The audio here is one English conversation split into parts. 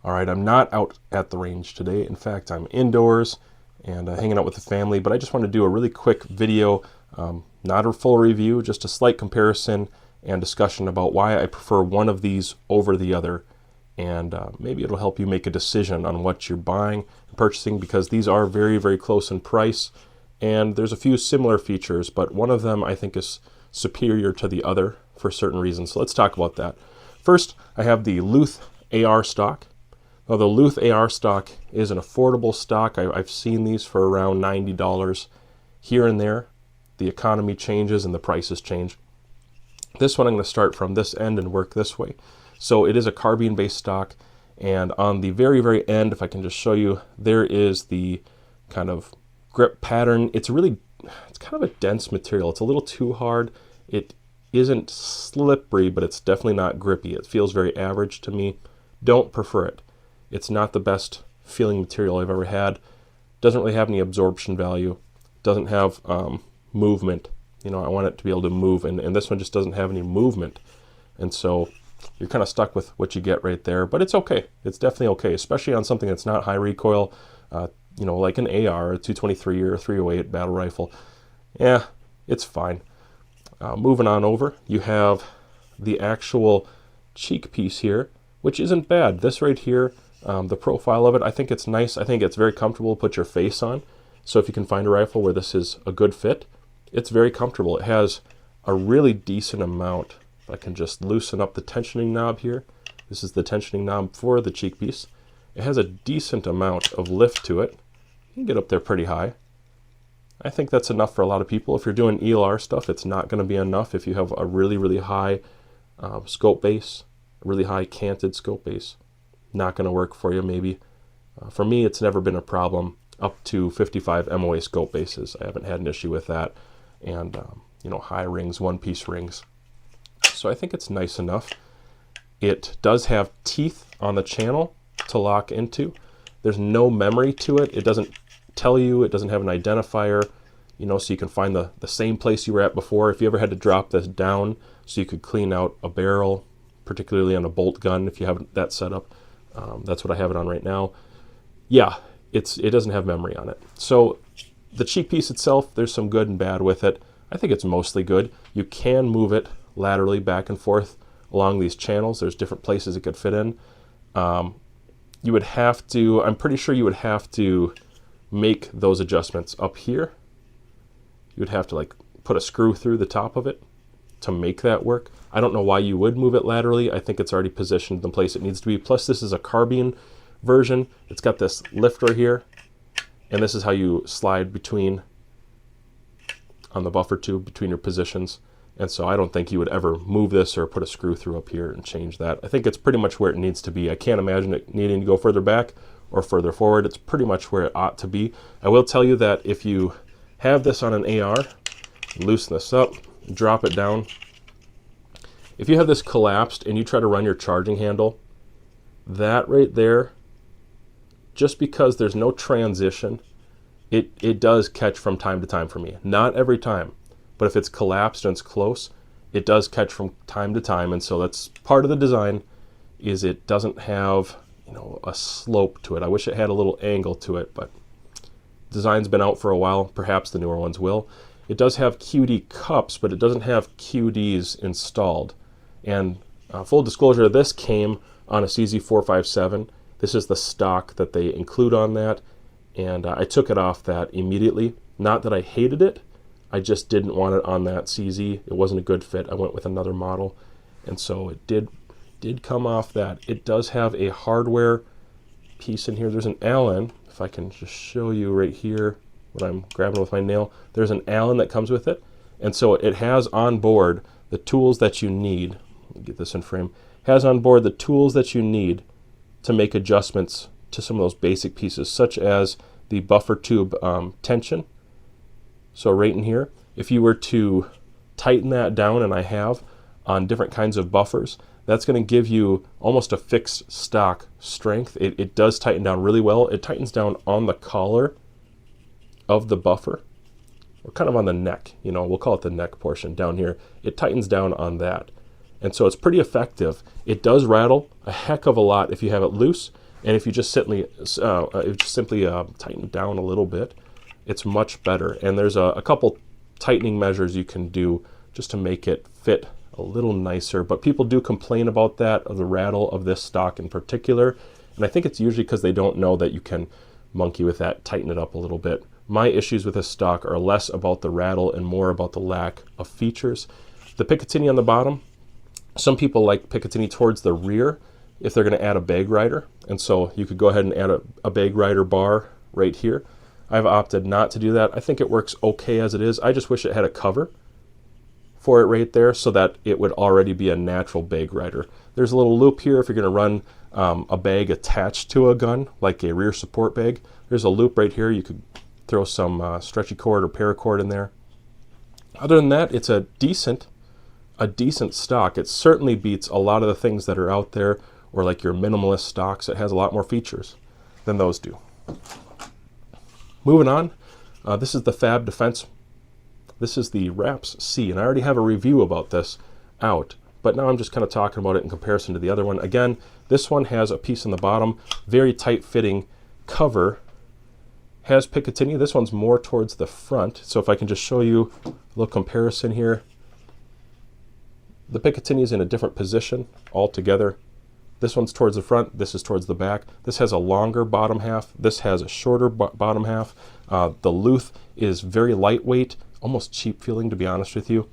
All right, I'm not out at the range today. In fact, I'm indoors and hanging out with the family, but I just want to do a really quick video, not a full review, just a slight comparison and discussion about why I prefer one of these over the other. And maybe it'll help you make a decision on what you're buying and purchasing, because these are very, very close in price. And there's a few similar features, but one of them I think is superior to the other for certain reasons. So let's talk about that. First, I have the Luth Ar Stock. Now, the Luth Ar Stock is an affordable stock. I've seen these for around $90 here and there. The economy changes and the prices change. This one I'm going to start from this end and work this way. So it is a carbine-based stock, and on the very, very end, if I can just show you, there is the kind of grip pattern. It's kind of a dense material. It's a little too hard. It isn't slippery, but it's definitely not grippy. It feels very average to me. Don't prefer it. It's not the best feeling material I've ever had. Doesn't really have any absorption value. Doesn't have movement. You know, I want it to be able to move, and this one just doesn't have any movement. And so you're kind of stuck with what you get right there, but it's okay. It's definitely okay, especially on something that's not high recoil, you know, like an AR, a 223 or a 308 battle rifle. Yeah, it's fine. Moving on over, you have the actual cheek piece here, which isn't bad. This right here, the profile of it, I think it's nice. I think it's very comfortable to put your face on. So if you can find a rifle where this is a good fit, it's very comfortable. It has a really decent amount. If I can just loosen up the tensioning knob here. This is the tensioning knob for the cheek piece. It has a decent amount of lift to it. You can get up there pretty high. I think that's enough for a lot of people. If you're doing ELR stuff, it's not going to be enough if you have a really, really high scope base, a really high canted scope base. Not going to work for you, maybe. For me, it's never been a problem up to 55 MOA scope bases. I haven't had an issue with that. And, you know, high rings, one-piece rings. So I think it's nice enough. It does have teeth on the channel to lock into. There's no memory to it. It doesn't tell you. It doesn't have an identifier, you know, so you can find the same place you were at before. If you ever had to drop this down so you could clean out a barrel, particularly on a bolt gun, if you have that set up, that's what I have it on right now. Yeah, it doesn't have memory on it. So the cheek piece itself, there's some good and bad with it. I think it's mostly good. You can move it laterally back and forth along these channels. There's different places it could fit in. You would have to, I'm pretty sure you would have to make those adjustments up here. You would have to like put a screw through the top of it to make that work. I don't know why you would move it laterally. I think it's already positioned in the place it needs to be. Plus this is a carbine version. It's got this lifter here, and this is how you slide between on the buffer tube between your positions. And so I don't think you would ever move this or put a screw through up here and change that. I think it's pretty much where it needs to be. I can't imagine it needing to go further back or further forward. It's pretty much where it ought to be. I will tell you that if you have this on an AR, loosen this up, drop it down. If you have this collapsed and you try to run your charging handle, that right there, just because there's no transition, it does catch from time to time for me. Not every time. But if it's collapsed and it's close, it does catch from time to time. And so that's part of the design, is it doesn't have, you know, a slope to it. I wish it had a little angle to it, but design's been out for a while. Perhaps the newer ones will. It does have QD cups, but it doesn't have QDs installed. And full disclosure, this came on a CZ457. This is the stock that they include on that. And I took it off that immediately. Not that I hated it. I just didn't want it on that CZ. It wasn't a good fit. I went with another model. And so it did come off that. It does have a hardware piece in here. There's an Allen. If I can just show you right here what I'm grabbing with my nail. There's an Allen that comes with it. And so it has on board the tools that you need. Let me get this in frame. It has on board the tools that you need to make adjustments to some of those basic pieces, such as the buffer tube tension. So right in here, if you were to tighten that down, and I have on different kinds of buffers, that's going to give you almost a fixed stock strength. It does tighten down really well. It tightens down on the collar of the buffer, or kind of on the neck, you know, we'll call it the neck portion down here. It tightens down on that. And so it's pretty effective. It does rattle a heck of a lot if you have it loose, And if you just simply tighten it down a little bit, it's much better. And there's a couple tightening measures you can do just to make it fit a little nicer. But people do complain about that, of the rattle of this stock in particular. And I think it's usually because they don't know that you can monkey with that, tighten it up a little bit. My issues with this stock are less about the rattle and more about the lack of features. The Picatinny on the bottom, some people like Picatinny towards the rear if they're going to add a bag rider. And so you could go ahead and add a bag rider bar right here. I've opted not to do that. I think it works okay as it is. I just wish it had a cover for it right there so that it would already be a natural bag rider. There's a little loop here if you're going to run a bag attached to a gun, like a rear support bag. There's a loop right here. You could throw some stretchy cord or paracord in there. Other than that, it's a decent stock. It certainly beats a lot of the things that are out there, or like your minimalist stocks. It has a lot more features than those do. Moving on, this is the FAB Defense. This is the RAPS C, and I already have a review about this out, but now I'm just kind of talking about it in comparison to the other one. Again, this one has a piece on the bottom, very tight fitting cover, has Picatinny. This one's more towards the front, so if I can just show you a little comparison here. The Picatinny is in a different position altogether. This one's towards the front, this is towards the back. This has a longer bottom half, this has a shorter bottom half. The Luth is very lightweight, almost cheap feeling, to be honest with you.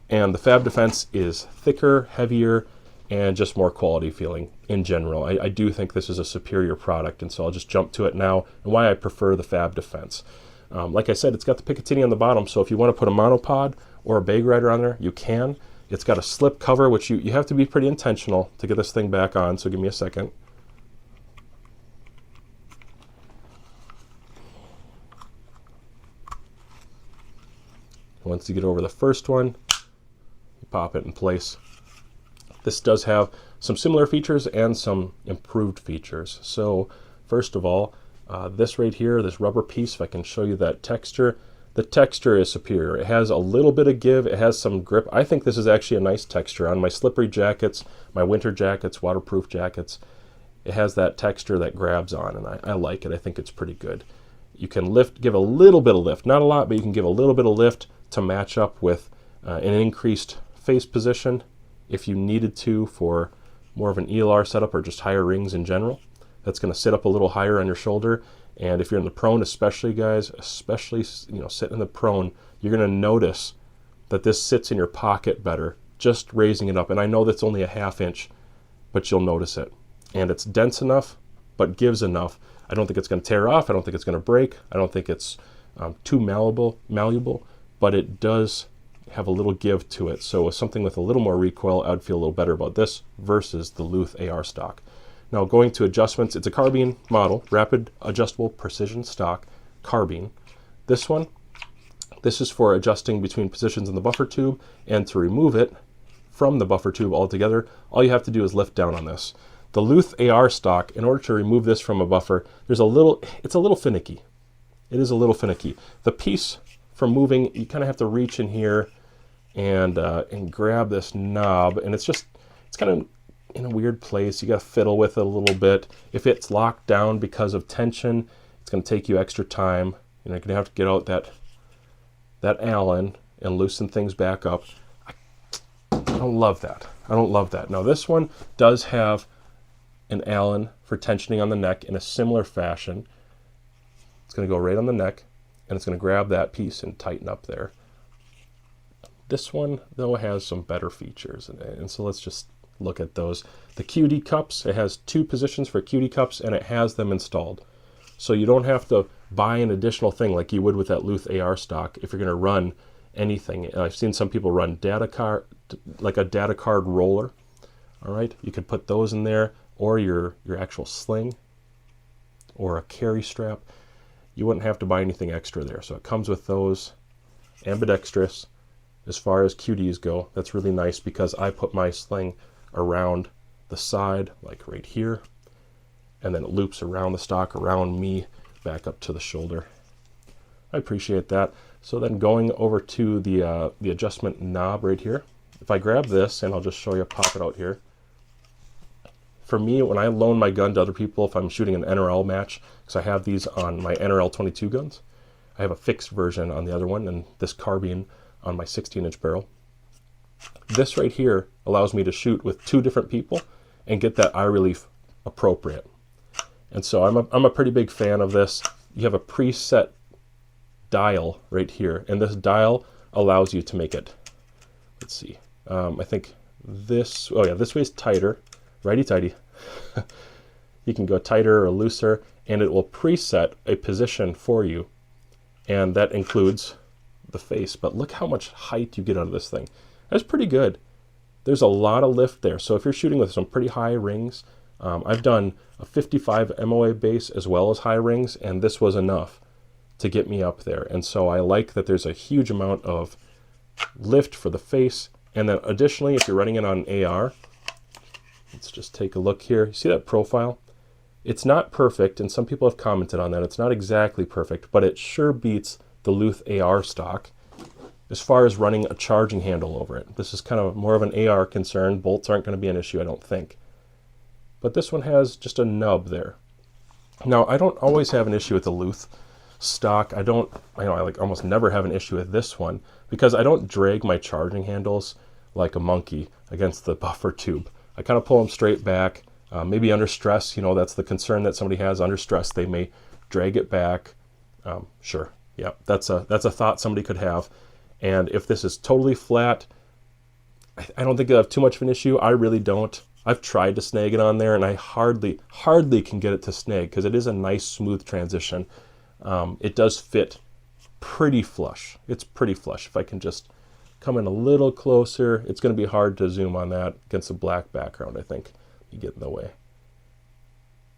And the FAB Defense is thicker, heavier, and just more quality feeling in general. I do think this is a superior product, and so I'll just jump to it now and why I prefer the FAB Defense. Like I said, it's got the Picatinny on the bottom, so if you want to put a monopod or a bag rider on there, you can. It's got a slip cover, which you have to be pretty intentional to get this thing back on, so give me a second. Once you get over the first one, you pop it in place. This does have some similar features and some improved features. So first of all, this right here, this rubber piece, if I can show you that texture, the texture is superior. It has a little bit of give, it has some grip. I think this is actually a nice texture. On my slippery jackets, my winter jackets, waterproof jackets, it has that texture that grabs on, and I like it. I think it's pretty good. You can give a little bit of lift, not a lot, but you can give a little bit of lift to match up with an increased face position if you needed to for more of an ELR setup or just higher rings in general. That's going to sit up a little higher on your shoulder. And if you're in the prone, especially guys, sitting in the prone, you're going to notice that this sits in your pocket better, just raising it up. And I know that's only a ½ inch, but you'll notice it. And it's dense enough, but gives enough. I don't think it's going to tear off. I don't think it's going to break. I don't think it's too malleable, but it does have a little give to it. So with something with a little more recoil, I'd feel a little better about this versus the Luth Ar Stock. Now going to adjustments, it's a carbine model, rapid adjustable precision stock carbine. This is for adjusting between positions in the buffer tube, and to remove it from the buffer tube altogether, all you have to do is lift down on this. The Luth Ar Stock, in order to remove this from a buffer, it's a little finicky. It is a little finicky. The piece for moving, you kind of have to reach in here and grab this knob, and it's kind of in a weird place. You got to fiddle with it a little bit. If it's locked down because of tension, it's going to take you extra time. You're going to have to get out that Allen and loosen things back up. I don't love that. I don't love that. Now this one does have an Allen for tensioning on the neck in a similar fashion. It's going to go right on the neck, and it's going to grab that piece and tighten up there. This one, though, has some better features, and so let's just look at those. The QD cups, it has 2 positions for QD cups, and it has them installed. So you don't have to buy an additional thing like you would with that Luth Ar Stock if you're going to run anything. And I've seen some people run data card, like a data card roller. All right, you could put those in there, or your actual sling, or a carry strap. You wouldn't have to buy anything extra there. So it comes with those, ambidextrous. As far as QDs go, that's really nice because I put my sling around the side, like right here, and then it loops around the stock, around me, back up to the shoulder. I appreciate that. So then going over to the adjustment knob right here, if I grab this, and I'll just show you, pop it out here. for me, when I loan my gun to other people, if I'm shooting an NRL match, because I have these on my NRL 22 guns, I have a fixed version on the other one, and this carbine on my 16-inch barrel. This right here allows me to shoot with 2 different people and get that eye relief appropriate. And so I'm a pretty big fan of this. You have a preset dial right here, and this dial allows you to make it, let's see, I think this, oh yeah, this way is tighter, righty-tighty. You can go tighter or looser, and it will preset a position for you, and that includes the face. But look how much height you get out of this thing. That's pretty good. There's a lot of lift there. So if you're shooting with some pretty high rings, I've done a 55 MOA base as well as high rings, and this was enough to get me up there. And so I like that there's a huge amount of lift for the face. And then additionally, if you're running it on AR, let's just take a look here. You see that profile? It's not perfect, and some people have commented on that. It's not exactly perfect, but it sure beats the Luth Ar Stock as far as running a charging handle over it. This is kind of more of an AR concern. Bolts aren't going to be an issue, I don't think. But this one has just a nub there. Now, I don't always have an issue with the Luth Stock. I like almost never have an issue with this one because I don't drag my charging handles like a monkey against the buffer tube. I kind of pull them straight back. Maybe under stress, you know, that's the concern that somebody has. Under stress, they may drag it back. Sure, yeah, that's a thought somebody could have. And if this is totally flat, I don't think you'll have too much of an issue. I really don't. I've tried to snag it on there, and I hardly can get it to snag because it is a nice smooth transition. It does fit pretty flush. It's pretty flush. If I can just come in a little closer, it's going to be hard to zoom on that against a black background, I think. You get in the way.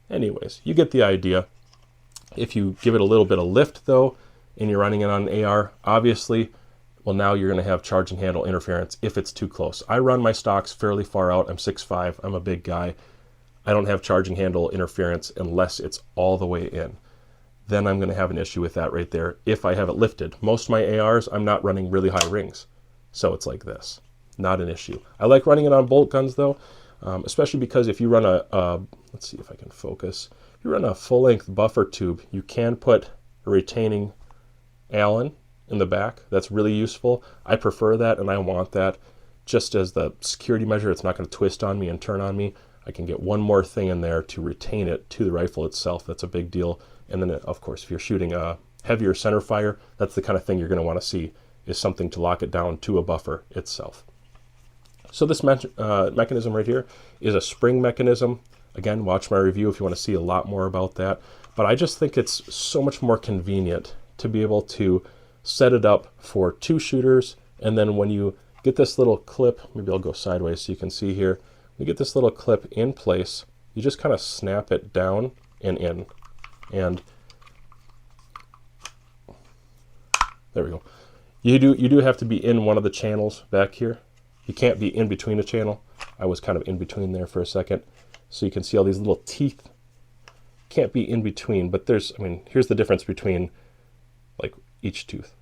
Anyways, you get the idea. If you give it a little bit of lift, though, and you're running it on AR, obviously, well, now you're going to have charging handle interference if it's too close. I run my stocks fairly far out. I'm 6'5". I'm a big guy. I don't have charging handle interference unless it's all the way in. Then I'm going to have an issue with that right there if I have it lifted. Most of my ARs, I'm not running really high rings. So it's like this. Not an issue. I like running it on bolt guns, though, especially because if you run let's see if I can focus. If you run a full-length buffer tube, you can put a retaining Allen in the back. That's really useful. I prefer that, and I want that just as the security measure. It's not going to twist on me and turn on me. I can get one more thing in there to retain it to the rifle itself. That's a big deal. And then, of course, if you're shooting a heavier center fire, that's the kind of thing you're going to want to see, is something to lock it down to a buffer itself. So this mechanism right here is a spring mechanism. Again, watch my review if you want to see a lot more about that. But I just think it's so much more convenient to be able to set it up for 2 shooters, and then when you get this little clip, maybe I'll go sideways so you can see here, you get this little clip in place, you just kind of snap it down and in, and there we go. You do have to be in one of the channels back here. You can't be in between a channel. I was kind of in between there for a second, so you can see all these little teeth. Can't be in between, but here's the difference between like each tooth.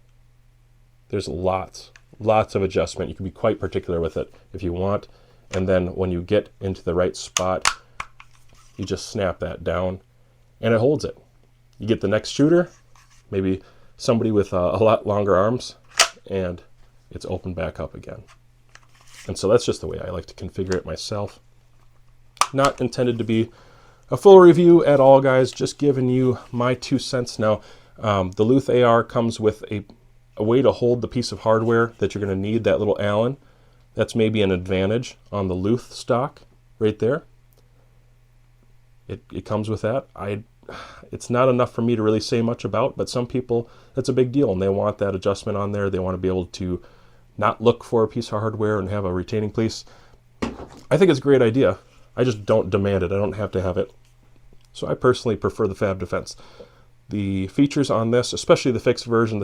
There's lots of adjustment. You can be quite particular with it if you want. And then when you get into the right spot, you just snap that down and it holds it. You get the next shooter, maybe somebody with a lot longer arms, and it's opened back up again. And so that's just the way I like to configure it myself. Not intended to be a full review at all, guys, just giving you my 2 cents. Now, the Luth Ar comes with a way to hold the piece of hardware that you're going to need, that little Allen. That's maybe an advantage on the Luth stock right there. It comes with that. It's not enough for me to really say much about, but some people, that's a big deal, and they want that adjustment on there. They want to be able to not look for a piece of hardware and have a retaining piece. I think it's a great idea. I just don't demand it. I don't have to have it. So I personally prefer the FAB Defense. The features on this, especially the fixed version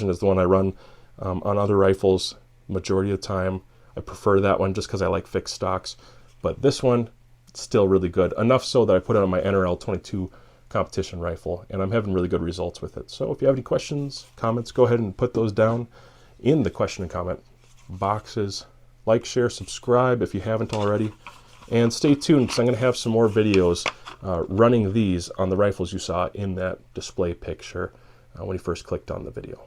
is the one I run on other rifles majority of the time. I prefer that one just because I like fixed stocks. But this one, still really good. Enough so that I put it on my NRL 22 competition rifle, and I'm having really good results with it. So if you have any questions, comments, go ahead and put those down in the question and comment boxes. Like, share, subscribe if you haven't already. And stay tuned, because I'm going to have some more videos running these on the rifles you saw in that display picture when you first clicked on the video.